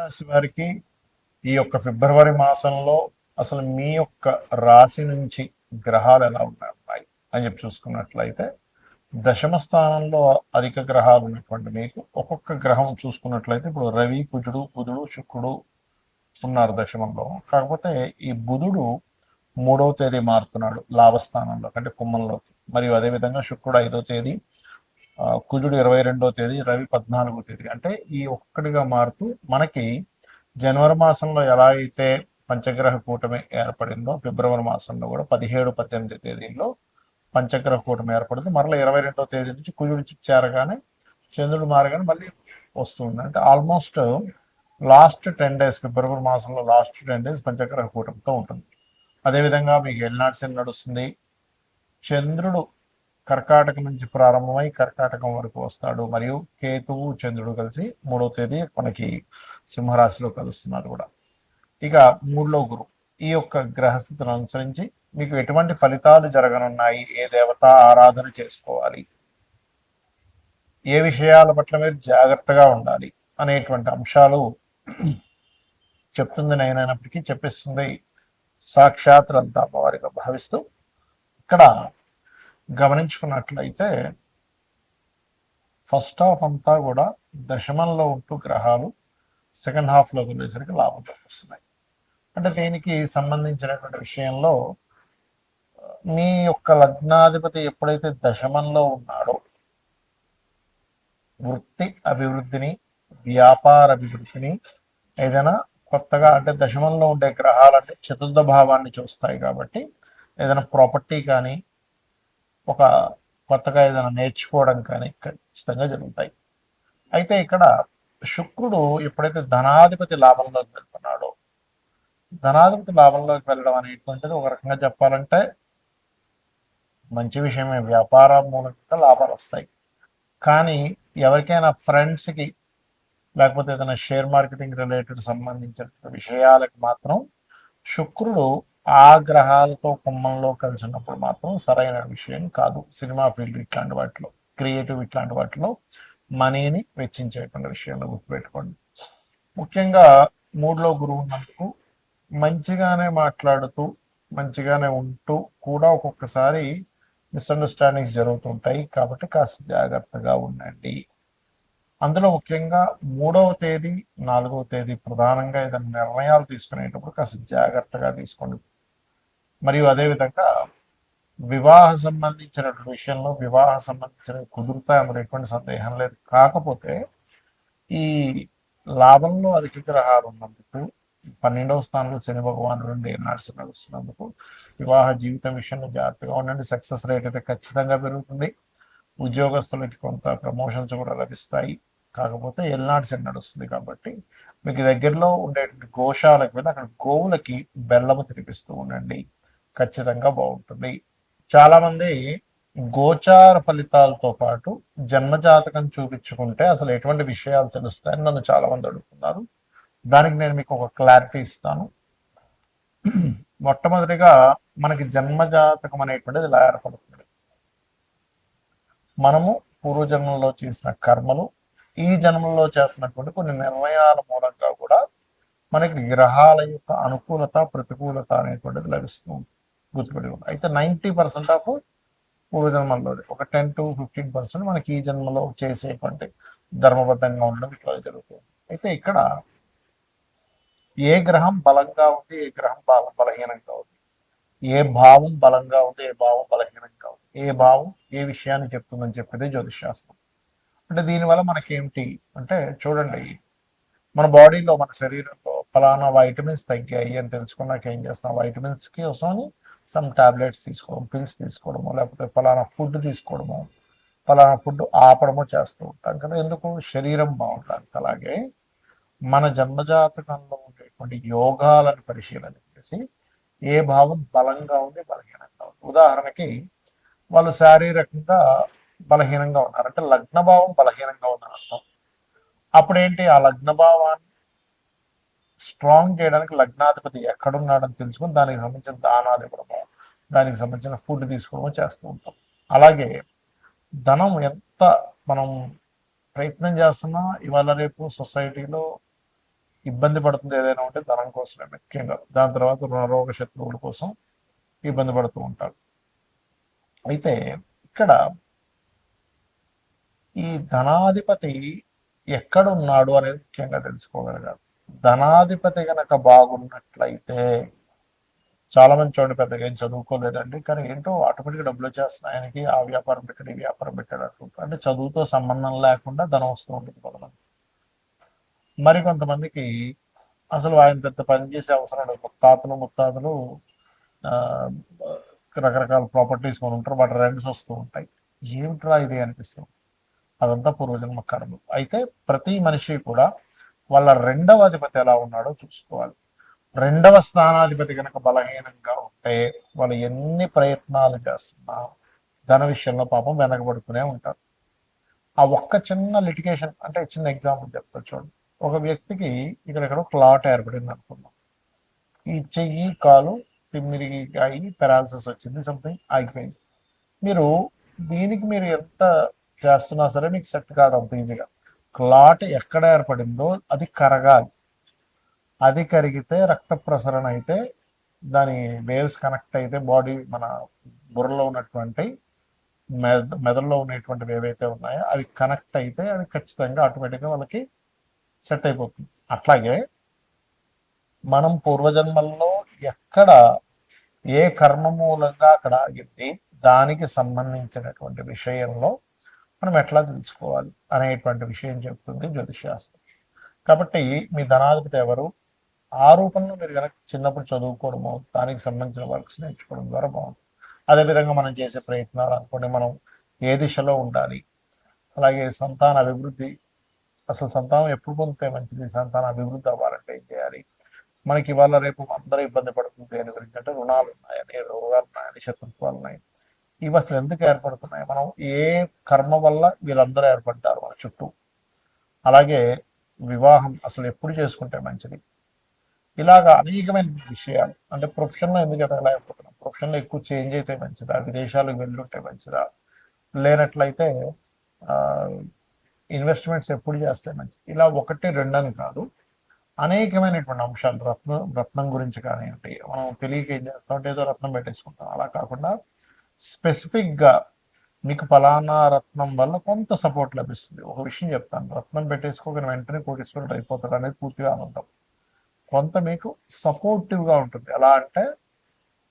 రాశి వారికి ఈ యొక్క ఫిబ్రవరి మాసంలో అసలు మీ యొక్క రాశి నుంచి గ్రహాలు ఎలా ఉన్నాయి అని చెప్పి చూసుకున్నట్లయితే దశమ స్థానంలో అధిక గ్రహాలు ఉన్నటువంటి మీకు ఒక్కొక్క గ్రహం చూసుకున్నట్లయితే ఇప్పుడు రవి కుజుడు బుధుడు శుక్రుడు ఉన్నారు దశమంలో. కాకపోతే ఈ బుధుడు 3వ తేదీ మారుతున్నాడు లాభస్థానంలో అంటే కుంభంలోకి. మరియు అదేవిధంగా శుక్రుడు 5వ తేదీ, కుజుడు 22వ తేదీ, రవి 14వ తేదీ. అంటే ఈ ఒక్కడిగా మారుతూ మనకి జనవరి మాసంలో ఎలా అయితే పంచగ్రహ కూటమి ఏర్పడిందో ఫిబ్రవరి మాసంలో కూడా 17, 18 తేదీల్లో పంచగ్రహ కూటమి ఏర్పడింది. మరలా 22వ తేదీ నుంచి కుజుడు చేరగానే చంద్రుడు మారగానే మళ్ళీ వస్తుంది. అంటే ఆల్మోస్ట్ లాస్ట్ 10 days ఫిబ్రవరి మాసంలో లాస్ట్ 10 days పంచగ్రహ కూటమితో ఉంటుంది. అదేవిధంగా మీకు ఎల్నాడ్సెన్ నడుస్తుంది. చంద్రుడు కర్కాటకం నుంచి ప్రారంభమై కర్కాటకం వరకు వస్తాడు. మరియు కేతువు చంద్రుడు కలిసి 3వ తేదీ మనకి సింహరాశిలో కలుస్తున్నారు కూడా. ఇక 3లో గురు. ఈ యొక్క గ్రహస్థితిని అనుసరించి మీకు ఎటువంటి ఫలితాలు జరగనున్నాయి, ఏ దేవత ఆరాధన చేసుకోవాలి, ఏ విషయాల పట్ల మీరు జాగ్రత్తగా ఉండాలి అనేటువంటి అంశాలు చెప్తుంది నేనైనప్పటికీ చెప్పిస్తుంది సాక్షాత్ అమ్మవారిగా భావిస్తూ ఇక్కడ గమనించుకున్నట్లయితే ఫస్ట్ హాఫ్ అంతా కూడా దశమంలో ఉంటూ గ్రహాలు సెకండ్ హాఫ్లోకి వెళ్ళేసరికి లాభం వస్తున్నాయి. అంటే దీనికి సంబంధించినటువంటి విషయంలో మీ యొక్క లగ్నాధిపతి ఎప్పుడైతే దశమంలో ఉన్నాడో వృత్తి అభివృద్ధిని, వ్యాపార అభివృద్ధిని, ఏదైనా కొత్తగా అంటే దశమంలో ఉండే గ్రహాలంటే చతుర్థ భావాన్ని చూస్తాయి కాబట్టి ఏదైనా ప్రాపర్టీ కానీ ఒక కొత్తగా ఏదైనా నేర్చుకోవడం కానీ ఖచ్చితంగా జరుగుతాయి. అయితే ఇక్కడ శుక్రుడు ఎప్పుడైతే ధనాధిపతి లాభంలోకి వెళ్తున్నాడో, ధనాధిపతి లాభంలోకి వెళ్ళడం అనేటువంటిది ఒక రకంగా చెప్పాలంటే మంచి విషయమే, వ్యాపార మూలంగా లాభాలు వస్తాయి. కానీ ఎవరికైనా ఫ్రెండ్స్కి లేకపోతే ఏదైనా షేర్ మార్కెటింగ్ రిలేటెడ్ సంబంధించిన విషయాలకు మాత్రం శుక్రుడు ఆ గ్రహాలతో కుంభంలో కలిసినప్పుడు మాత్రం సరైన విషయం కాదు. సినిమా ఫీల్డ్ ఇట్లాంటి వాటిలో, క్రియేటివ్ ఇట్లాంటి వాటిలో మనీని వెచ్చించేటువంటి విషయంలో గుర్తుపెట్టుకోండి. ముఖ్యంగా 3లో గురువు ఉన్నందుకు మంచిగానే మాట్లాడుతూ మంచిగానే ఉంటూ కూడా ఒక్కొక్కసారి మిస్అండర్స్టాండింగ్స్ జరుగుతుంటాయి. కాబట్టి కాస్త జాగ్రత్తగా ఉండండి. అందులో ముఖ్యంగా 3వ తేదీ 4వ తేదీ ప్రధానంగా ఏదైనా నిర్ణయాలు తీసుకునేటప్పుడు కాస్త జాగ్రత్తగా తీసుకోండి. మరియు అదేవిధంగా వివాహ సంబంధించిన విషయంలో వివాహ సంబంధించిన కుదురుతాయి, అందులో ఎటువంటి సందేహం లేదు. కాకపోతే ఈ లాభంలో అధిక గ్రహాలు ఉన్నందుకు 12వ స్థానంలో శని భగవానుడు నుండి నడుస్తున్నందుకు వివాహ జీవితం విషయంలో జాగ్రత్తగా ఉండండి. సక్సెస్ రేట్ అయితే ఖచ్చితంగా పెరుగుతుంది. ఉద్యోగస్తులకి కొంత ప్రమోషన్స్ కూడా లభిస్తాయి. కాకపోతే ఎల్నాడ్సెన్ నడుస్తుంది కాబట్టి మీకు దగ్గరలో ఉండే గోశాలకు వెళ్ళి అక్కడ గోవులకి బెల్లము తినిపిస్తూ ఉండండి, ఖచ్చితంగా బాగుంటుంది. చాలా మంది గోచార ఫలితాలతో పాటు జన్మజాతకం చూపించుకుంటే అసలు ఎటువంటి విషయాలు తెలుస్తాయని నన్ను చాలా మంది అడుగుతున్నారు. దానికి నేను మీకు ఒక క్లారిటీ ఇస్తాను. మొట్టమొదటిగా మనకి జన్మజాతకం అనేటువంటిది ఇలా ఏర్పడుతుంది. మనము పూర్వజన్మలో చేసిన కర్మలు, ఈ జన్మలో చేస్తున్నటువంటి కొన్ని నిర్ణయాల మూలంగా కూడా మనకి గ్రహాల యొక్క అనుకూలత ప్రతికూలత అనేటువంటిది లభిస్తూ గుర్తుపెట్టి ఉంది. అయితే 90% ఆఫ్ పూర్వజన్మల్లో, ఒక 10 to 15% మనకి ఈ జన్మలో చేసేటువంటి ధర్మబద్ధంగా ఉండడం ఇట్లా జరుగుతుంది. అయితే ఇక్కడ ఏ గ్రహం బలంగా ఉంది, ఏ గ్రహం బలహీనంగా ఉంది, ఏ భావం బలంగా ఉంది, ఏ భావం బలహీనంగా ఉంది, ఏ భావం ఏ విషయాన్ని చెప్తుందని చెప్పేది జ్యోతిషాస్త్రం. అంటే దీనివల్ల మనకేమిటి అంటే చూడండి, మన బాడీలో మన శరీరంలో ఫలానా వైటమిన్స్ తగ్గాయి అని తెలుసుకున్నాక ఏం చేస్తాం, వైటమిన్స్కి కోసం సమ్ టాబ్లెట్స్ తీసుకోవడం, పిల్స్ తీసుకోవడము, లేకపోతే ఫలానా ఫుడ్ తీసుకోవడము, ఫలానా ఫుడ్ ఆపడము చేస్తూ ఉంటాం కదా. ఎందుకు? శరీరం బాగుంటానికి. అలాగే మన జన్మజాతకంలో ఉండేటువంటి యోగాలను పరిశీలన చేసి ఏ భావం బలంగా ఉంది, బలహీనంగా ఉంది. ఉదాహరణకి వాళ్ళు శారీరకంగా బలహీనంగా ఉన్నారు అంటే లగ్న భావం బలహీనంగా ఉందని అర్థం. అప్పుడేంటి, ఆ లగ్న భావాన్ని స్ట్రాంగ్ చేయడానికి లగ్నాధిపతి ఎక్కడున్నాడని తెలుసుకుని దానికి సంబంధించిన దానాలు ఇవ్వడము, దానికి సంబంధించిన ఫుడ్ తీసుకోవడము చేస్తూ ఉంటాం. అలాగే ధనం ఎంత మనం ప్రయత్నం చేస్తున్నా ఇవాళ రేపు సొసైటీలో ఇబ్బంది పడుతుంది ఏదైనా ఉంటే ధనం కోసమే ముఖ్యంగా. దాని తర్వాత రుణరోగ శత్రువుల కోసం ఇబ్బంది పడుతూ ఉంటారు. అయితే ఇక్కడ ఈ ధనాధిపతి ఎక్కడ ఉన్నాడు అనేది ముఖ్యంగా తెలుసుకోగలగాలి. ధనాధిపతి గనక బాగున్నట్లయితే, చాలా మంది చూడండి పెద్దగా ఏం చదువుకోలేదండి, కానీ ఏంటో ఆటోమేటిక్గా డబ్బులు వచ్చేస్తున్నాయి ఆయనకి, ఆ వ్యాపారం పెట్టాడు ఈ వ్యాపారం పెట్టాడు అనుకుంటారు. అంటే చదువుతో సంబంధం లేకుండా ధనం వస్తూ ఉంటుంది కొంతమంది. మరి కొంతమందికి అసలు ఆయన పెద్ద పని చేసే అవసరం లేదు. ముత్తాతలు ఆ, రకరకాల ప్రాపర్టీస్ కొని ఉంటారు, వాటి రెంట్స్ వస్తూ ఉంటాయి. ఏమిట్రా ఇది అనిపిస్తుంది. అదంతా పూర్వజన్మ కర్మ. అయితే ప్రతి మనిషి కూడా వాళ్ళ రెండవ అధిపతి ఎలా ఉన్నాడో చూసుకోవాలి. రెండవ స్థానాధిపతి కనుక బలహీనంగా ఉంటే వాళ్ళు ఎన్ని ప్రయత్నాలు చేస్తున్నా ధన విషయంలో పాపం వెనకబడుతూనే ఉంటారు. ఆ ఒక్క చిన్న లిటిగేషన్, అంటే చిన్న ఎగ్జాంపుల్ చెప్తా చూడండి. ఒక వ్యక్తికి ఇక్కడెక్కడో క్లాట్ ఏర్పడింది అనుకుందాం. ఈ చెయ్యి కాలు తిమ్మిరికి అయ్యి పెరాలసిస్ వచ్చింది, సంథింగ్ ఆగిపోయింది. మీరు దీనికి మీరు ఎంత చేస్తున్నా సరే మీకు సెట్ కాదు అంత ఈజీగా. క్లాట్ ఎక్కడ ఏర్పడిందో అది కరగాలి. అది కరిగితే రక్త ప్రసరణ అయితే, దాని వేవ్స్ కనెక్ట్ అయితే బాడీ మన బుర్రలో ఉన్నటువంటి మెదడులో ఉన్నటువంటివి ఏవైతే ఉన్నాయో అవి కనెక్ట్ అయితే అవి ఖచ్చితంగా ఆటోమేటిక్గా వాళ్ళకి సెట్ అయిపోతుంది. అట్లాగే మనం పూర్వజన్మల్లో ఎక్కడ ఏ కర్మ మూలంగా అక్కడ ఆగింది, దానికి సంబంధించినటువంటి విషయంలో మనం ఎట్లా తెలుసుకోవాలి అనేటువంటి విషయం చెప్తుంది జ్యోతిషాస్త్రం. కాబట్టి మీ ధనాధిపతి ఎవరు, ఆ రూపంలో మీరు కనుక చిన్నప్పుడు చదువుకోవడము, దానికి సంబంధించిన వర్క్స్ నేర్చుకోవడం ద్వారా బాగుంటుంది. అదేవిధంగా మనం చేసే ప్రయత్నాలు అనుకోండి, మనం ఏ దిశలో ఉండాలి, అలాగే సంతాన అభివృద్ధి, అసలు సంతానం ఎప్పుడు పొందితే మంచిది, సంతాన అభివృద్ధి అవ్వాలంటే ఏం చేయాలి, మనకి ఇవాళ రేపు అందరూ ఇబ్బంది పడుతుంది దేని గురించి అంటే రుణాలు ఉన్నాయని, రోగాలు ఉన్నాయని, శత్రుత్వాలు ఉన్నాయి. ఇవి అసలు ఎందుకు ఏర్పడుతున్నాయి, మనం ఏ కర్మ వల్ల వీళ్ళందరూ ఏర్పడ్డారు మన చుట్టూ, అలాగే వివాహం అసలు ఎప్పుడు చేసుకుంటే మంచిది, ఇలాగా అనేకమైన విషయాలు. అంటే ప్రొఫెషన్లో ఎందుకు ఎదగలేకపోతున్నాం, ప్రొఫెషన్లో ఎక్కువ చేంజ్ అయితే మంచిదా, విదేశాలకు వెళ్ళుంటే మంచిదా, లేనట్లయితే ఇన్వెస్ట్మెంట్స్ ఎప్పుడు చేస్తే మంచిది, ఇలా ఒకటి రెండని కాదు, అనేకమైనటువంటి అంశాలు. రత్నం గురించి కానివ్వండి, మనం తెలియక ఏం చేస్తాం అంటే ఏదో రత్నం పెట్టేసుకుంటాం. అలా కాకుండా స్పెసిఫిక్గా మీకు ఫలానా రత్నం వల్ల కొంత సపోర్ట్ లభిస్తుంది. ఒక విషయం చెప్తాను, రత్నం పెట్టేసుకోగానే వెంటనే కోటీశ్వరుడు అయిపోతాడు అనేది పూర్తిగా అనంతం. కొంత మీకు సపోర్టివ్గా ఉంటుంది. ఎలా అంటే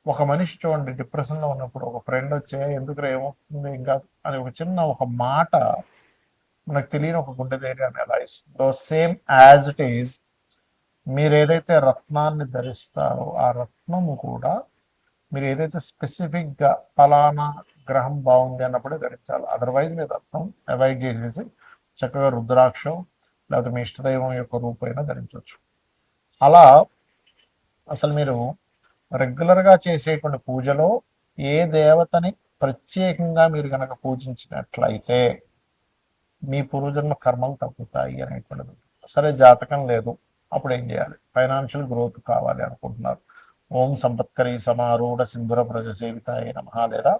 ఒక మనిషి చూడండి డిప్రెషన్లో ఉన్నప్పుడు ఒక ఫ్రెండ్ వచ్చే ఎందుకు ఏమవుతుంది ఇంకా అని ఒక చిన్న ఒక మాట మనకు తెలియని ఒక గుండె ధైర్యాన్ని ఎలా ఇస్తుందో, సేమ్ యాజ్ ఇట్ ఈజ్ మీరు ఏదైతే రత్నాన్ని ధరిస్తారో ఆ రత్నము కూడా మీరు ఏదైతే స్పెసిఫిక్గా ఫలానా గ్రహం బాగుంది అన్నప్పుడే ధరించాలి. అదర్వైజ్ మీరు రత్నం అవాయిడ్ చేసేసి చక్కగా రుద్రాక్షం లేకపోతే మీ ఇష్టదైవం యొక్క రూపైనా ధరించవచ్చు. అలా అసలు మీరు రెగ్యులర్గా చేసేటువంటి పూజలో ఏ దేవతని ప్రత్యేకంగా మీరు కనుక పూజించినట్లయితే మీ పూర్వజన్మ కర్మలు తగ్గుతాయి అనేటువంటిది. సరే జాతకం లేదు, అప్పుడు ఏం చేయాలి, ఫైనాన్షియల్ గ్రోత్ కావాలి అనుకుంటున్నారు, ఓం సంపత్కరి సమారూఢ సింధుర ప్రజ సేవితాయ నమ, లేదా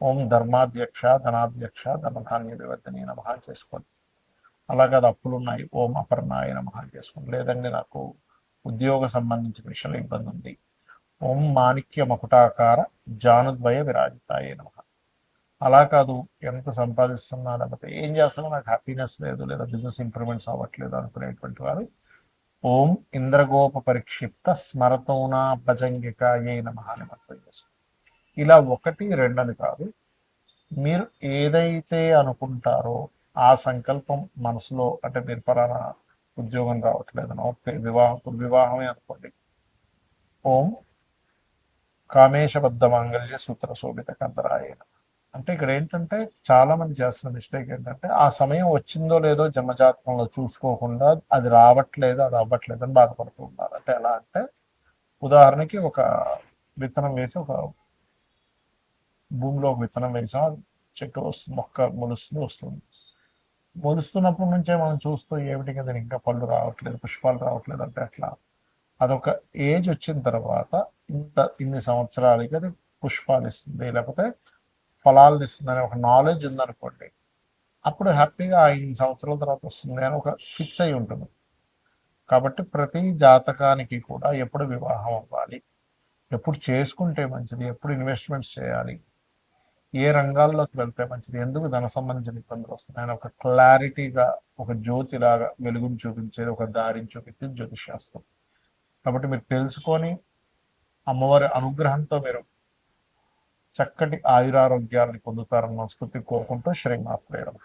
ఓం ధర్మాధ్యక్ష ధనాధ్యక్ష ధనధాన్య వివర్ధని నమ చేసుకోండి. అలాగే అది అప్పులు ఉన్నాయి, ఓం అపర్ణాయ నమ చేసుకోండి. లేదండి నాకు ఉద్యోగ సంబంధించిన విషయంలో ఇబ్బంది ఉంది, ఓం మాణిక్య మకుటాకార జానుద్వయ విరాజితాయ నమ. అలా కాదు, ఎంత సంపాదిస్తున్నా లేకపోతే ఏం చేస్తున్నా నాకు హ్యాపీనెస్ లేదు, లేదా బిజినెస్ ఇంప్రూవ్మెంట్స్ అవ్వట్లేదు అనుకునేటువంటి వారు ఓం ఇంద్రగోప పరిక్షిప్త స్మరతోనా భజంగికాయే నమః అని మంత్రం చేసుకోండి. ఇలా ఒకటి రెండని కాదు, మీరు ఏదైతే అనుకుంటారో ఆ సంకల్పం మనసులో, అంటే మీరు పలానా ఉద్యోగం రావట్లేదనో, వివాహమే అనుకోండి, ఓం కామేశబద్ధ మాంగళ్య సూత్ర శోభిత కందరాయ. అంటే ఇక్కడ ఏంటంటే చాలా మంది చేస్తున్న మిస్టేక్ ఏంటంటే ఆ సమయం వచ్చిందో లేదో జన్మజాతకంలో చూసుకోకుండా అది రావట్లేదు అది అవ్వట్లేదు అని బాధపడుతూ ఉన్నారు. అంటే ఎలా అంటే ఉదాహరణకి ఒక విత్తనం వేసి ఒక భూమిలో ఒక విత్తనం వేసాం, అది చెట్టు వస్తుంది, మొక్క మొలుస్తుంది వస్తుంది. మొలుస్తున్నప్పటి నుంచే మనం చూస్తూ ఏమిటి కదా ఇంకా పళ్ళు రావట్లేదు పుష్పాలు రావట్లేదు అంటే అట్లా. అదొక ఏజ్ వచ్చిన తర్వాత ఇన్ని సంవత్సరాలకి అది పుష్పాలు ఇస్తుంది లేకపోతే ఫలాలను ఇస్తుంది అనే ఒక నాలెడ్జ్ ఉందనుకోండి, అప్పుడు హ్యాపీగా 5 సంవత్సరాల తర్వాత వస్తుంది అని ఒక ఫిక్స్ అయి ఉంటుంది. కాబట్టి ప్రతి జాతకానికి కూడా ఎప్పుడు వివాహం అవ్వాలి, ఎప్పుడు చేసుకుంటే మంచిది, ఎప్పుడు ఇన్వెస్ట్మెంట్స్ చేయాలి, ఏ రంగాల్లోకి వెళ్తే మంచిది, ఎందుకు ధన సంబంధించిన ఇబ్బందులు వస్తున్నాయి అని ఒక క్లారిటీగా ఒక జ్యోతిలాగా వెలుగుని చూపించేది, ఒక దారిని చూపించేది జ్యోతిషాస్త్రం. కాబట్టి మీరు తెలుసుకొని అమ్మవారి అనుగ్రహంతో మీరు చక్కటి ఆయురారోగ్యాలను పొందుతారన్న మనస్ఫూర్తి కోరుకుంటూ శ్రీమాత్రేయం.